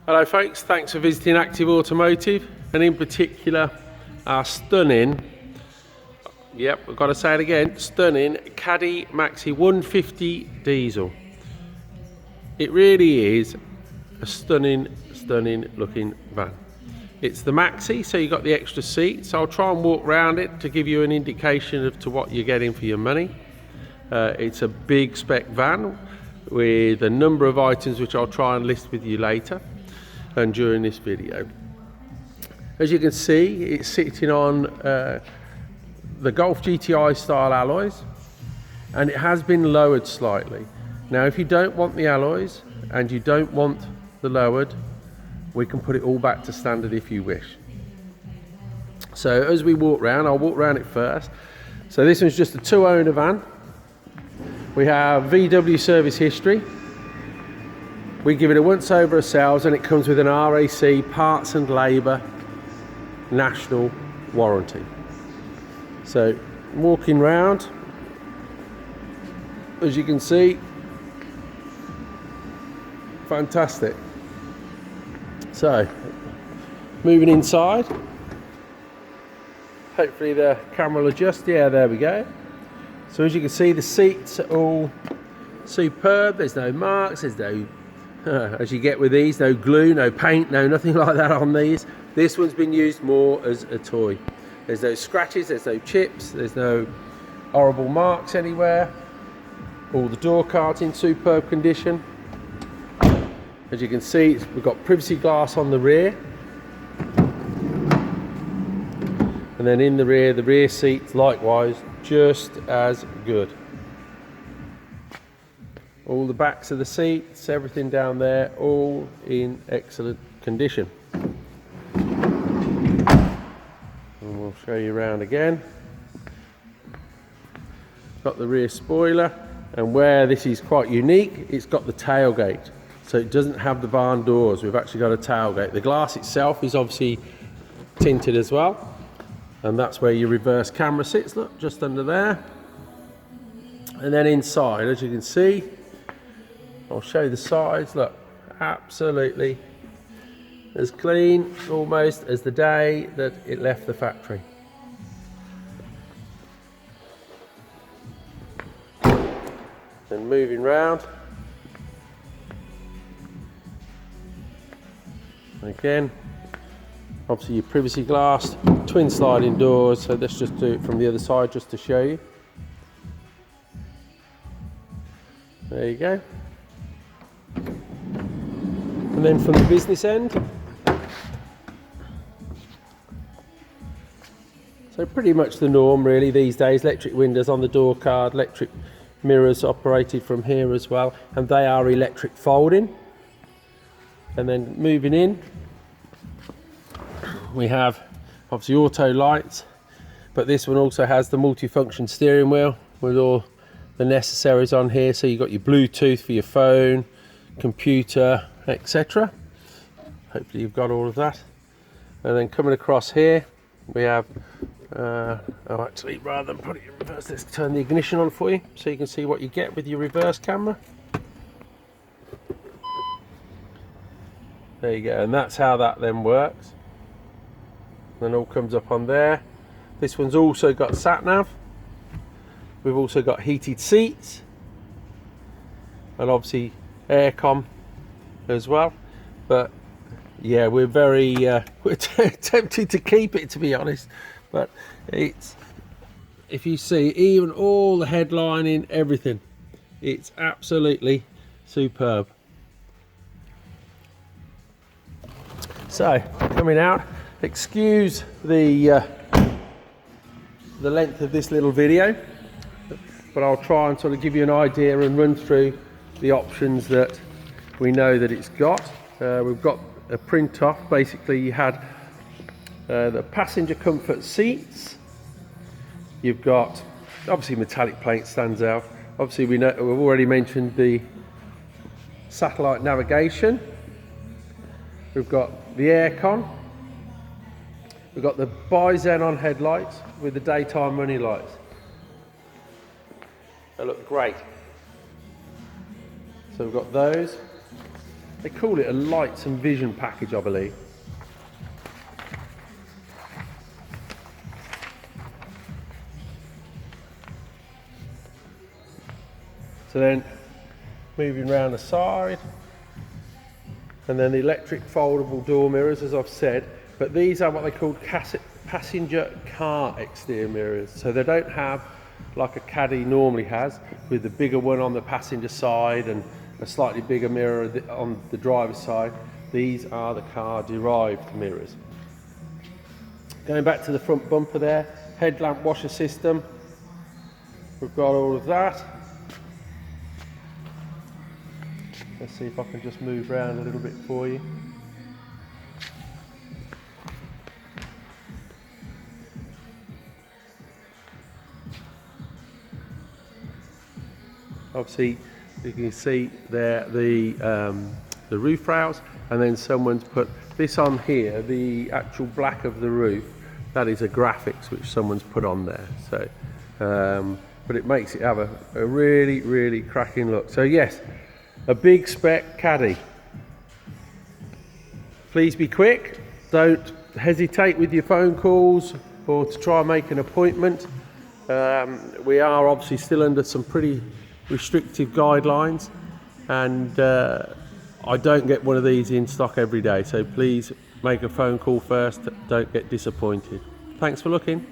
Hello folks, thanks for visiting Active Automotive, and in particular our stunning, yep, I've got to say it again, stunning Caddy Max 150 diesel. It really is a stunning looking van. It's the Maxi, so you've got the extra seats. I'll try and walk around it to give you an indication of to what you're getting for your money. It's a big spec van with a number of items which I'll try and list with you later and during this video. As you can see, it's sitting on the Golf GTI style alloys, and it has been lowered slightly. Now if you don't want the alloys and you don't want the lowered, we can put it all back to standard if you wish. So as we walk around, I'll walk around it first. So this one's just a 2-owner van. We have VW service history. We give it a once over ourselves, and it comes with an RAC parts and labour national warranty. So walking round, as you can see, fantastic. So moving inside, hopefully the camera will adjust. Yeah, there we go. So as you can see, the seats are all superb. There's no marks, there's no as you get with these, no glue, no paint, no nothing like that on these. This one's been used more as a toy. There's no scratches, there's no chips, there's no horrible marks anywhere. All the door cards in superb condition. As you can see, we've got privacy glass on the rear. And then in the rear seats likewise, just as good. All the backs of the seats, everything down there, all in excellent condition. And we'll show you around again. Got the rear spoiler, and where this is quite unique, it's got the tailgate. So it doesn't have the barn doors, we've actually got a tailgate. The glass itself is obviously tinted as well. And that's where your reverse camera sits, look, just under there. And then inside, as you can see, I'll show you the sides, look, absolutely as clean almost as the day that it left the factory. Then moving round, again, obviously your privacy glass, twin sliding doors, so let's just do it from the other side just to show you. There you go. And then from the business end, so pretty much the norm really these days. Electric windows on the door card, electric mirrors operated from here as well, and they are electric folding. And then moving in, we have obviously auto lights, but this one also has the multifunction steering wheel with all the necessaries on here. So you've got your Bluetooth for your phone, computer, etc. Hopefully you've got all of that. And then coming across here, we have actually, rather than put it in reverse, let's turn the ignition on for you so you can see what you get with your reverse camera. There you go, and that's how that then works. Then all comes up on there. This one's also got sat nav. We've also got heated seats, and obviously aircon as well. But yeah, we're very we're tempted to keep it, to be honest. But it's, if you see even all the headlining, everything, it's absolutely superb. So coming out, excuse the length of this little video, but I'll try and sort of give you an idea and run through the options that we know that it's got. We've got a print off. Basically you had the passenger comfort seats. You've got obviously metallic paint stands out. Obviously we've already mentioned the satellite navigation. We've got the aircon. We've got the bi-xenon headlights with the daytime running lights. They look great. So we've got those. They call it a lights and vision package, I believe. So then moving around the side, and then the electric foldable door mirrors, as I've said, but these are what they call passenger car exterior mirrors. So they don't have like a Caddy normally has, with the bigger one on the passenger side and a slightly bigger mirror on the driver's side. These are the car derived mirrors. Going back to the front bumper there, headlamp washer system, we've got all of that. Let's see if I can just move around a little bit for you. Obviously, you can see there the roof rails, and then someone's put this on here, the actual black of the roof. That is a graphics which someone's put on there. So, but it makes it have a really, really cracking look. So yes, a big spec Caddy. Please be quick. Don't hesitate with your phone calls or to try and make an appointment. We are obviously still under some pretty restrictive guidelines, and I don't get one of these in stock every day, so please make a phone call first. Don't get disappointed. Thanks for looking.